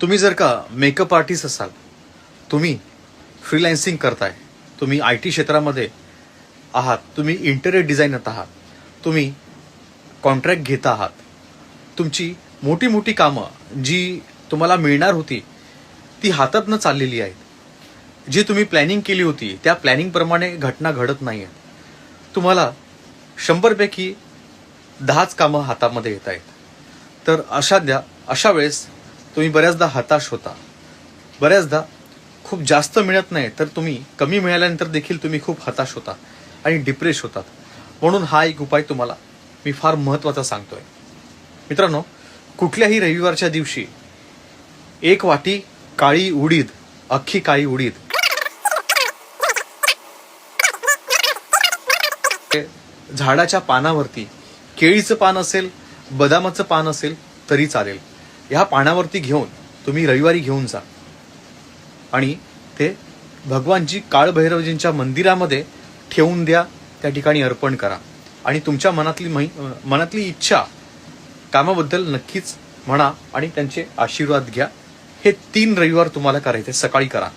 तुम्ही जर का मेकअप आर्टिस्ट असाल, तुम्ही फ्रीलान्सिंग करताय, तुम्ही IT क्षेत्रामध्ये आहात, तुम्ही इंटेरियर डिझायनर आहात, तुम्ही कॉन्ट्रॅक्ट घेत आहात, तुमची मोठी मोठी कामं जी तुम्हाला मिळणार होती ती हातातनं चाललेली आहेत, जी तुम्ही प्लॅनिंग केली होती त्या प्लॅनिंगप्रमाणे घटना घडत नाही आहेत, तुम्हाला 100 पैकी 10च कामं हातामध्ये येत आहेत. तर अशा वेळेस तुम्ही बऱ्याचदा हताश होता, बऱ्याचदा खूप जास्त मिळत नाही तर तुम्ही कमी मिळाल्यानंतर देखील तुम्ही खूप हताश होता आणि डिप्रेस होतात. म्हणून हा एक उपाय तुम्हाला मी फार महत्त्वाचा सांगतोय. मित्रांनो, कुठल्याही रविवारच्या दिवशी 1 वाटी काळी उडीद, अख्खी काळी उडीद झाडाच्या पानावरती, केळीचं पान असेल, बदामाचं पान असेल तरी चालेल, ह्या पानावरती घेऊन तुम्ही रविवारी घेऊन जा आणि ते भगवानजी काळभैरवजींच्या मंदिरामध्ये ठेवून द्या, त्या ठिकाणी अर्पण करा आणि तुमच्या मनातली इच्छा कामाबद्दल नक्कीच म्हणा आणि त्यांचे आशीर्वाद घ्या. हे 3 रविवार तुम्हाला करायचे, सकाळी करा.